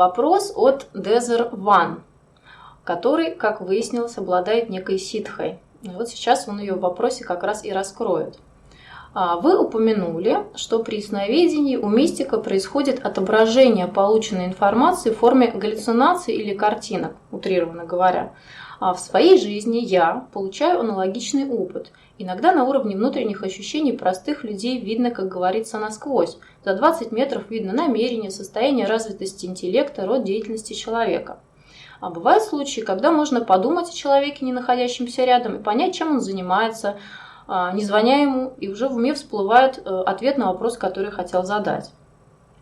вопрос от Desert One, который, как выяснилось, обладает некой ситхой. И вот сейчас он ее в вопросе как раз и раскроет. Вы упомянули, что при ясновидении у мистика происходит отображение полученной информации в форме галлюцинаций или картинок, утрированно говоря. А в своей жизни я получаю аналогичный опыт. Иногда на уровне внутренних ощущений простых людей видно, как говорится, насквозь. За 20 метров видно намерение, состояние развитости интеллекта, род деятельности человека. А бывают случаи, когда можно подумать о человеке, не находящемся рядом, и понять, чем он занимается, не звоня ему, и уже в уме всплывает ответ на вопрос, который хотел задать.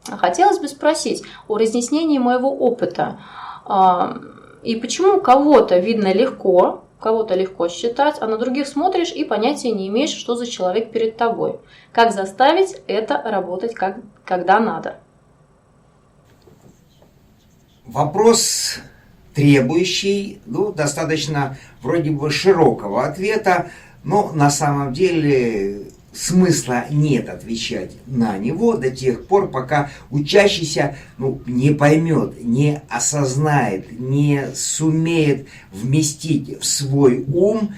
Хотелось бы спросить о разъяснении моего опыта. И почему кого-то видно легко, кого-то легко считать, а на других смотришь и понятия не имеешь, что за человек перед тобой. Как заставить это работать, когда надо? Вопрос, требующий достаточно вроде бы широкого ответа, но на самом деле смысла нет отвечать на него до тех пор, пока учащийся не поймет, не осознает, не сумеет вместить в свой ум,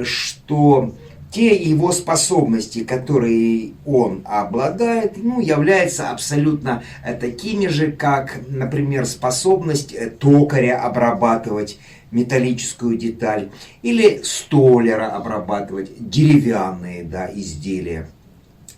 что те его способности, которые он обладает, являются абсолютно такими же, как, например, способность токаря обрабатывать металлическую деталь или столяра обрабатывать деревянные изделия.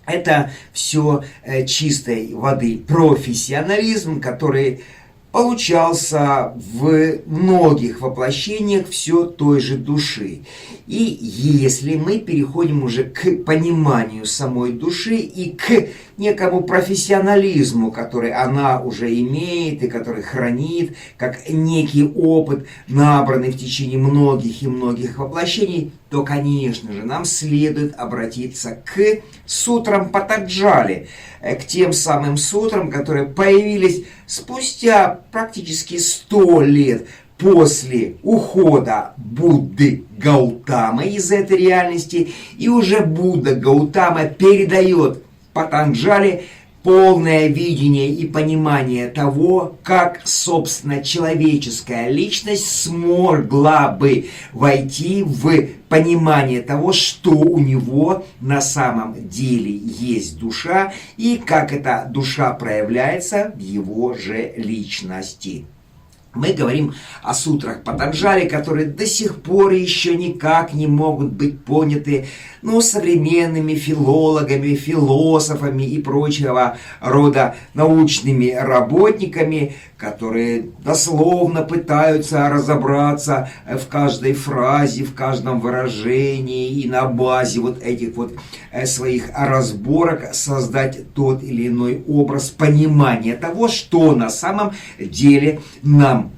Это все чистой воды профессионализм, который получался в многих воплощениях все той же души. И если мы переходим уже к пониманию самой души и к некому профессионализму, который она уже имеет и который хранит, как некий опыт, набранный в течение многих и многих воплощений, то, конечно же, нам следует обратиться к сутрам Патанджали, к тем самым сутрам, которые появились спустя практически 100 лет после ухода Будды Гаутамы из этой реальности, и уже Будда Гаутама передает Патанджали полное видение и понимание того, как, собственно, человеческая личность смогла бы войти в понимание того, что у него на самом деле есть душа и как эта душа проявляется в его же личности. Мы говорим о сутрах Патанджали, которые до сих пор еще никак не могут быть поняты современными филологами, философами и прочего рода научными работниками, которые дословно пытаются разобраться в каждой фразе, в каждом выражении и на базе этих своих разборок создать тот или иной образ понимания того, что на самом деле нам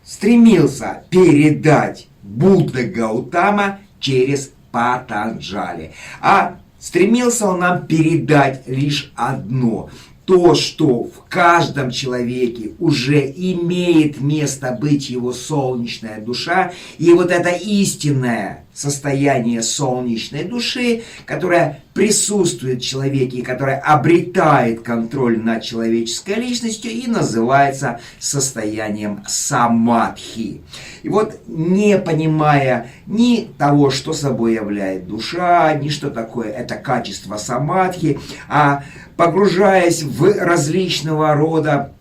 стремился передать Будда Гаутама через Патанджали. А стремился он нам передать лишь одно: то, что в каждом человеке уже имеет место быть его солнечная душа, и это истинное состояние солнечной души, которое присутствует в человеке, которое обретает контроль над человеческой личностью и называется состоянием самадхи. И не понимая ни того, что собой является душа, ни что такое это качество самадхи, а погружаясь в различного рода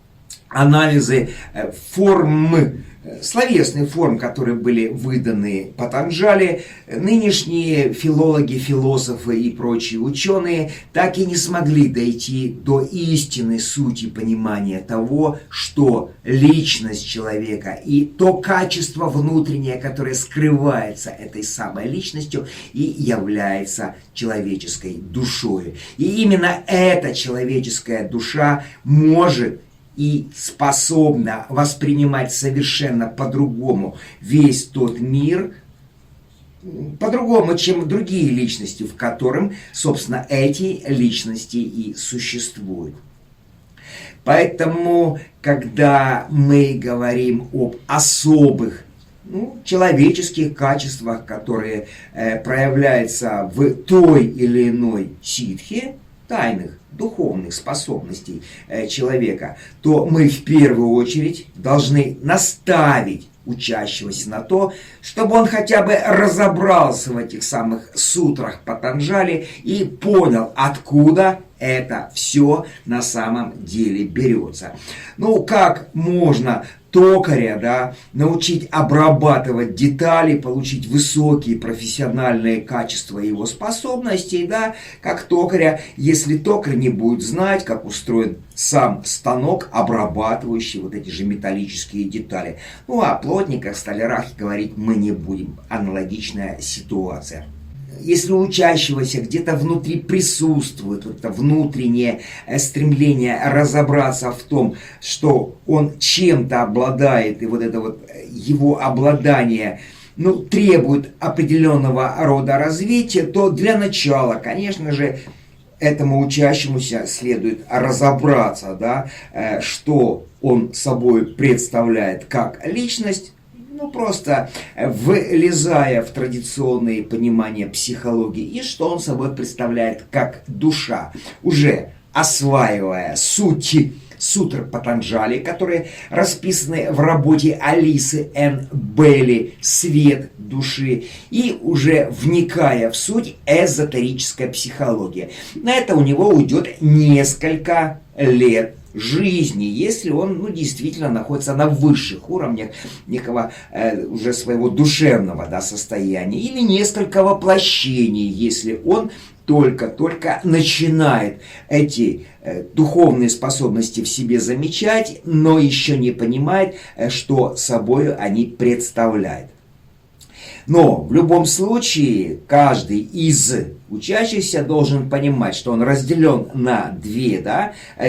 анализы форм, словесных форм, которые были выданы Патанджали, нынешние филологи, философы и прочие ученые так и не смогли дойти до истинной сути понимания того, что личность человека и то качество внутреннее, которое скрывается этой самой личностью и является человеческой душой. И именно эта человеческая душа может и способна воспринимать совершенно по-другому весь тот мир, по-другому, чем другие личности, в котором, собственно, эти личности и существуют. Поэтому, когда мы говорим об особых человеческих качествах, которые проявляются в той или иной ситхе, тайных, духовных способностей человека, то мы в первую очередь должны наставить учащегося на то, чтобы он хотя бы разобрался в этих самых сутрах Патанджали и понял, откуда это все на самом деле берется. Ну, как можно токаря, научить обрабатывать детали, получить высокие профессиональные качества его способностей, как токаря, если токарь не будет знать, как устроен сам станок, обрабатывающий вот эти же металлические детали. Ну, о плотниках, столярах говорить мы не будем. Аналогичная ситуация. Если у учащегося где-то внутри присутствует вот это внутреннее стремление разобраться в том, что он чем-то обладает, и вот это вот его обладание требует определенного рода развития, то для начала, конечно же, этому учащемуся следует разобраться, что он собой представляет как личность, просто вылезая в традиционные понимания психологии, и что он собой представляет как душа, уже осваивая суть сутр Патанджали, которые расписаны в работе Алисы Н. Белли «Свет души», и уже вникая в суть эзотерической психологии. На это у него уйдет несколько лет жизни, если он действительно находится на высших уровнях некого уже своего душевного состояния, или несколько воплощений, если он только начинает эти духовные способности в себе замечать, но еще не понимает, что собой они представляют. Но в любом случае каждый из учащихся должен понимать, что он разделен на две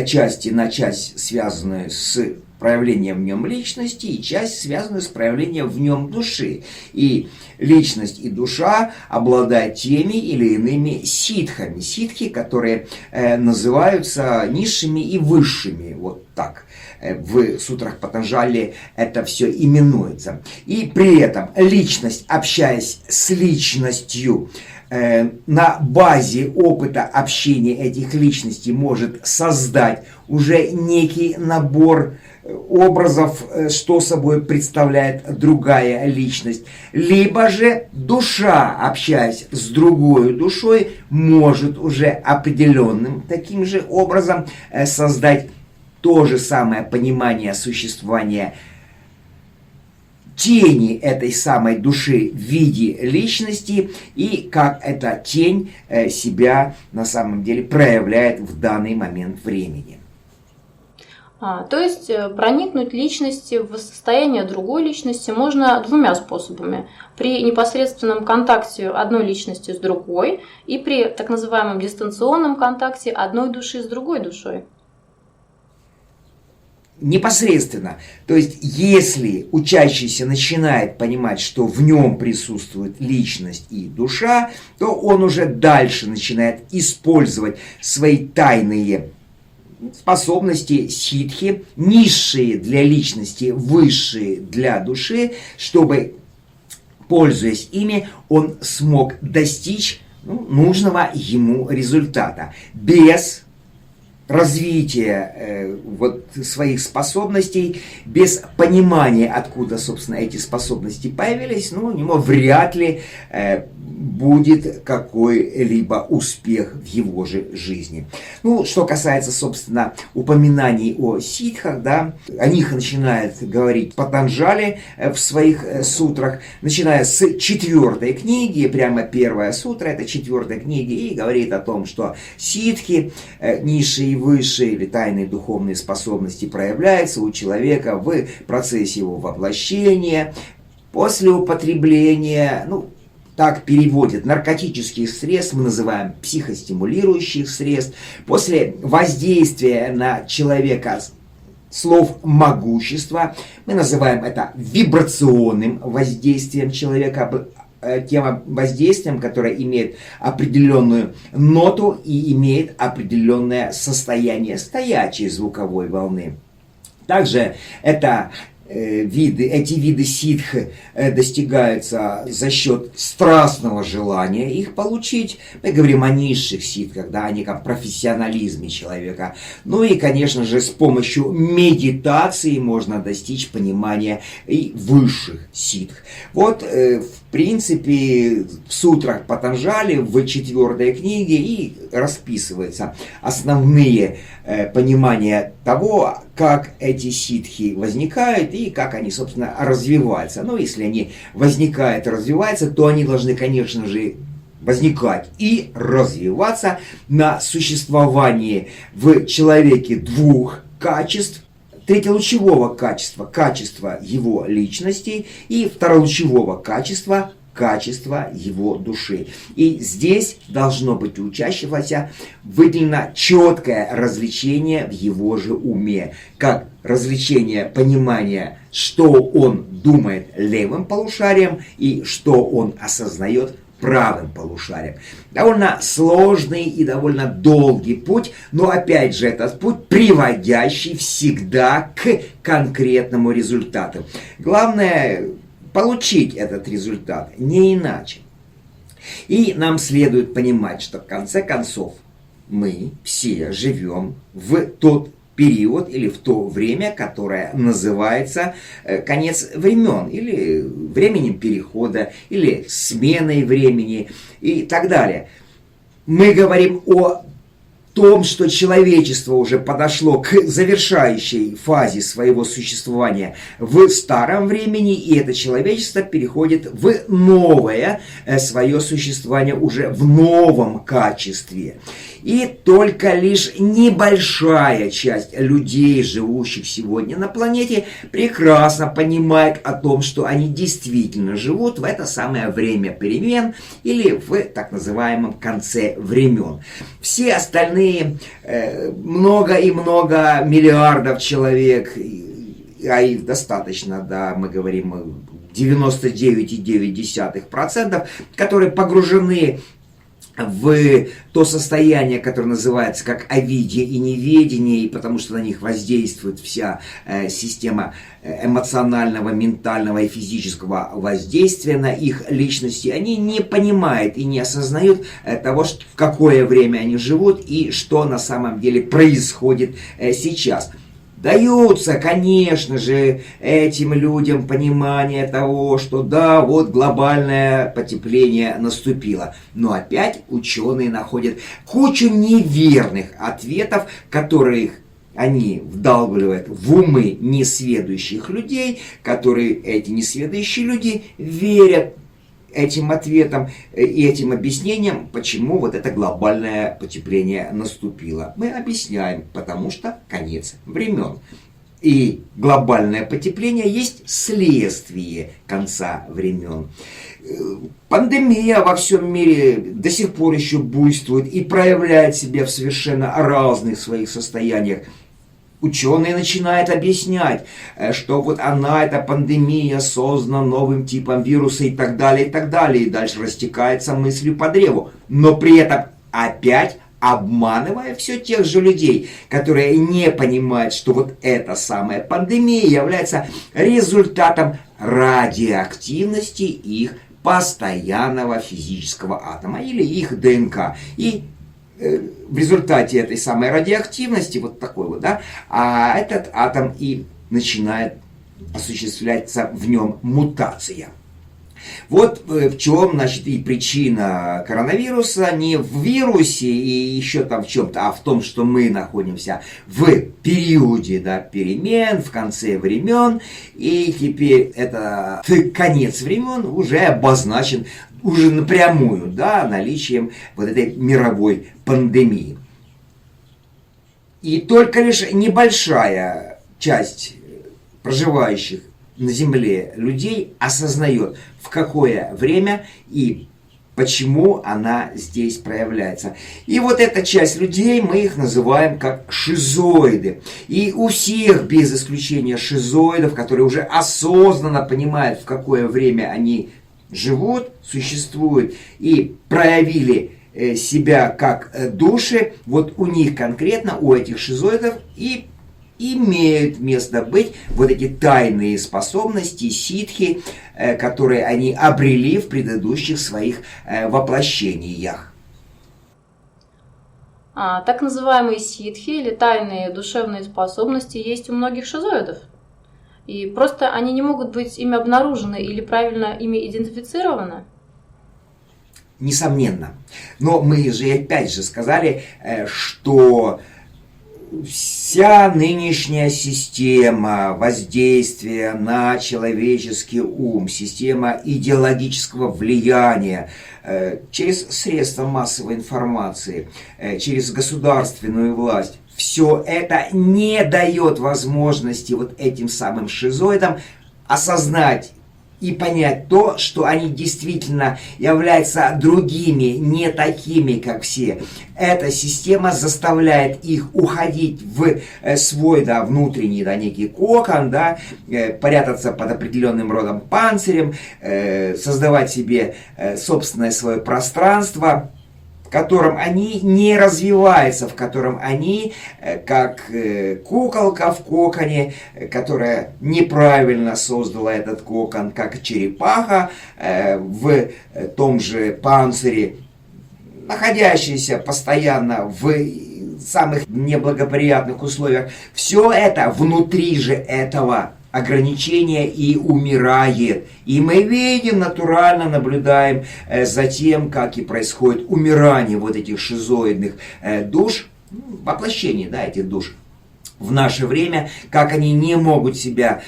части, на часть, связанную с проявлением в нем личности, и часть, связанную с проявлением в нем души. И личность и душа обладают теми или иными ситхами. Ситхи, которые называются низшими и высшими. Вот так. В сутрах Патанджали это все именуется. И при этом личность, общаясь с личностью, на базе опыта общения этих личностей может создать уже некий набор образов, что собой представляет другая личность. Либо же душа, общаясь с другой душой, может уже определенным таким же образом создать то же самое понимание существования тени этой самой души в виде личности, и как эта тень себя на самом деле проявляет в данный момент времени. То есть проникнуть личности в состояние другой личности можно двумя способами. При непосредственном контакте одной личности с другой и при так называемом дистанционном контакте одной души с другой душой. Непосредственно. То есть, если учащийся начинает понимать, что в нем присутствует личность и душа, то он уже дальше начинает использовать свои тайные способности ситхи, низшие для личности, высшие для души, чтобы, пользуясь ими, он смог достичь нужного ему результата. Без развития своих способностей, без понимания, откуда, собственно, эти способности появились, у него вряд ли будет какой-либо успех в его же жизни. Что касается, собственно, упоминаний о ситхах, о них начинает говорить Патанджали в своих сутрах, начиная с 4 книги, прямо первая сутра, это 4 книги, и говорит о том, что ситхи, низшие и высшие или тайные духовные способности проявляются у человека в процессе его воплощения, после употребления, так переводят, наркотических средств, мы называем психостимулирующих средств, после воздействия на человека слов могущества, мы называем это вибрационным воздействием человека, тем воздействием, которое имеет определенную ноту и имеет определенное состояние стоячей звуковой волны. Также это эти виды ситх достигаются за счет страстного желания их получить. Мы говорим о низших ситхах, да, о неком профессионализме человека. Ну и, конечно же, с помощью медитации можно достичь понимания и высших ситх. Вот, в принципе, в сутрах Патанджали, в 4-й книге и расписываются основные понимания того, как эти ситхи возникают и как они, собственно, развиваются. Но если они возникают и развиваются, то они должны, конечно же, возникать и развиваться на существовании в человеке двух качеств. Третьелучевого качества, качества его личности, и второлучевого качества, качества его души. И здесь должно быть у учащегося выделено четкое развлечение в его же уме, как развлечение понимания, что он думает левым полушарием и что он осознает правым полушарием. Довольно сложный и довольно долгий путь, но опять же этот путь, приводящий всегда к конкретному результату. Главное получить этот результат, не иначе. И нам следует понимать, что в конце концов мы все живем в тот период или в то время, которое называется конец времен, или временем перехода, или сменой времени и так далее. Мы говорим о том, что человечество уже подошло к завершающей фазе своего существования в старом времени, и это человечество переходит в новое свое существование уже в новом качестве. И только лишь небольшая часть людей, живущих сегодня на планете, прекрасно понимает о том, что они действительно живут в это самое время перемен или в так называемом конце времен. Все остальные много и много миллиардов человек, а их достаточно, да, мы говорим 99,9%, которые погружены в то состояние, которое называется как овидие и неведение, и потому что на них воздействует вся система эмоционального, ментального и физического воздействия на их личности, они не понимают и не осознают того, в какое время они живут и что на самом деле происходит сейчас. Даются, конечно же, этим людям понимание того, что да, вот глобальное потепление наступило. Но опять ученые находят кучу неверных ответов, которых они вдалбливают в умы несведущих людей, которые, эти несведущие люди, верят этим ответом и этим объяснением, почему вот это глобальное потепление наступило. Мы объясняем, потому что конец времен. И глобальное потепление есть следствие конца времен. Пандемия во всем мире до сих пор еще буйствует и проявляет себя в совершенно разных своих состояниях. Ученые начинают объяснять, что вот она, эта пандемия, создана новым типом вируса и так далее, и так далее. И дальше растекается мыслью по древу. Но при этом опять обманывая все тех же людей, которые не понимают, что вот эта самая пандемия является результатом радиоактивности их постоянного физического атома или их ДНК. И в результате этой самой радиоактивности, вот такой вот, да, а этот атом и начинает осуществляться в нем мутация. Вот в чем, значит, и причина коронавируса не в вирусе и еще там в чем-то, а в том, что мы находимся в периоде, да, перемен, в конце времен, и теперь это конец времен уже обозначен уже напрямую, да, наличием вот этой мировой пандемии. И только лишь небольшая часть проживающих на Земле людей осознает, в какое время и почему она здесь проявляется. И вот эта часть людей, мы их называем как шизоиды. И у всех, без исключения шизоидов, которые уже осознанно понимают, в какое время они живут, существуют и проявили себя как души, вот у них конкретно, у этих шизоидов и имеют место быть вот эти тайные способности ситхи, которые они обрели в предыдущих своих воплощениях. Так называемые ситхи или тайные душевные способности есть у многих шизоидов. И просто они не могут быть ими обнаружены или правильно ими идентифицированы. Несомненно. Но мы же опять же сказали, что вся нынешняя система воздействия на человеческий ум, система идеологического влияния через средства массовой информации, через государственную власть, все это не дает возможности вот этим самым шизоидам осознать и понять то, что они действительно являются другими, не такими, как все. Эта система заставляет их уходить в свой внутренний некий кокон, прятаться под определенным родом панцирем, создавать себе собственное свое пространство, в котором они не развиваются, в котором они, как куколка в коконе, которая неправильно создала этот кокон, как черепаха в том же панцире, находящаяся постоянно в самых неблагоприятных условиях. Все это внутри же этого ограничения и умирает. И мы видим, натурально наблюдаем за тем, как и происходит умирание вот этих шизоидных душ, воплощение этих душ в наше время, как они не могут себя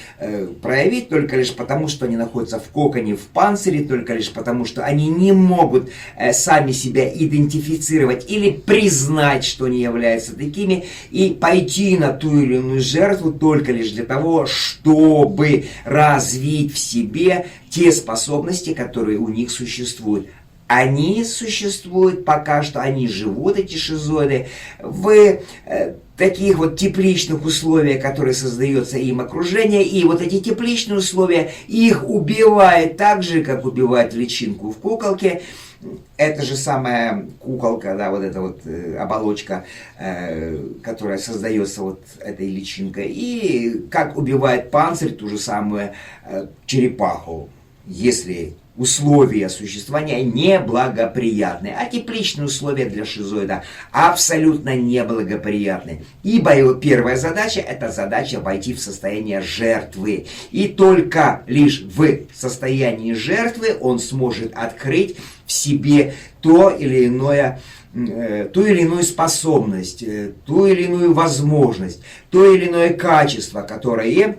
проявить только лишь потому, что они находятся в коконе, в панцире, только лишь потому, что они не могут сами себя идентифицировать или признать, что они являются такими, и пойти на ту или иную жертву только лишь для того, чтобы развить в себе те способности, которые у них существуют. Они существуют пока что, они живут, эти шизоиды, в таких вот тепличных условиях, которые создается им окружение, и вот эти тепличные условия их убивают так же, как убивает личинку в куколке. Это же самая куколка, вот эта вот оболочка, которая создается вот этой личинкой, и как убивает панцирь ту же самую черепаху, если условия существования неблагоприятны, а тепличные условия для шизоида абсолютно неблагоприятны. Ибо его первая задача – это задача войти в состояние жертвы. И только лишь в состоянии жертвы он сможет открыть в себе ту или иную способность, ту или иную возможность, то или иное качество, которое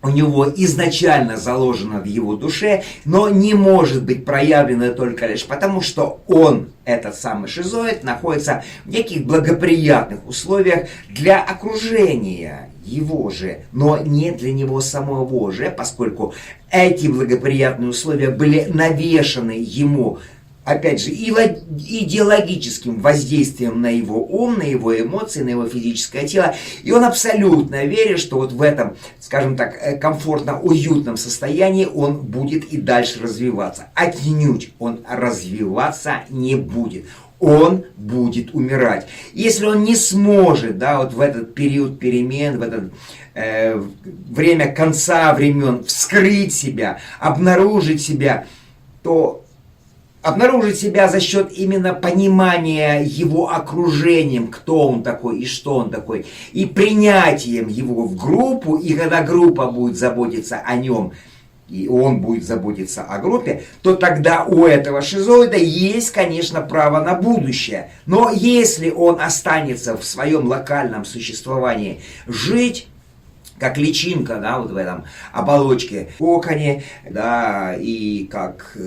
у него изначально заложено в его душе, но не может быть проявлено только лишь потому, что он, этот самый шизоид, находится в неких благоприятных условиях для окружения его же, но не для него самого же, поскольку эти благоприятные условия были навешаны ему, опять же, идеологическим воздействием на его ум, на его эмоции, на его физическое тело. И он абсолютно верит, что вот в этом, скажем так, комфортно, уютном состоянии он будет и дальше развиваться. Отнюдь он развиваться не будет. Он будет умирать. Если он не сможет, вот в этот период перемен, в это время конца времен вскрыть себя, обнаружить себя, то обнаружить себя за счет именно понимания его окружением, кто он такой и что он такой, и принятием его в группу, и когда группа будет заботиться о нем, и он будет заботиться о группе, то тогда у этого шизоида есть, конечно, право на будущее. Но если он останется в своем локальном существовании жить, как личинка, вот в этом оболочке, коконе, и как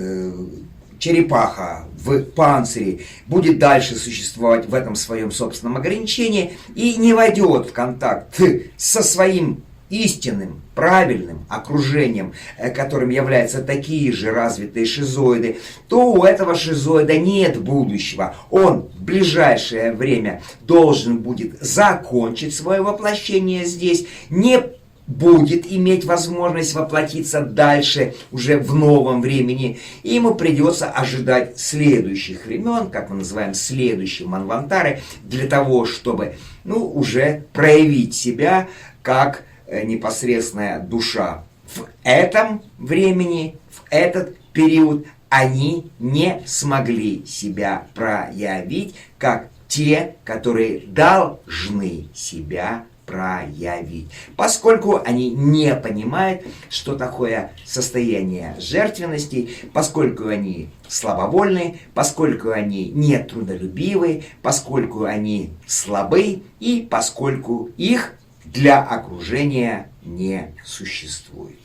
черепаха в панцире, будет дальше существовать в этом своем собственном ограничении и не войдет в контакт со своим истинным, правильным окружением, которым являются такие же развитые шизоиды, то у этого шизоида нет будущего. Он в ближайшее время должен будет закончить свое воплощение здесь, не будет иметь возможность воплотиться дальше уже в новом времени, и ему придется ожидать следующих времен, как мы называем следующие манвантары, для того, чтобы уже проявить себя как непосредственная душа. В этом времени, в этот период они не смогли себя проявить, как те, которые должны себя проявить, поскольку они не понимают, что такое состояние жертвенности, поскольку они слабовольны, поскольку они нетрудолюбивы, поскольку они слабы и поскольку их для окружения не существует.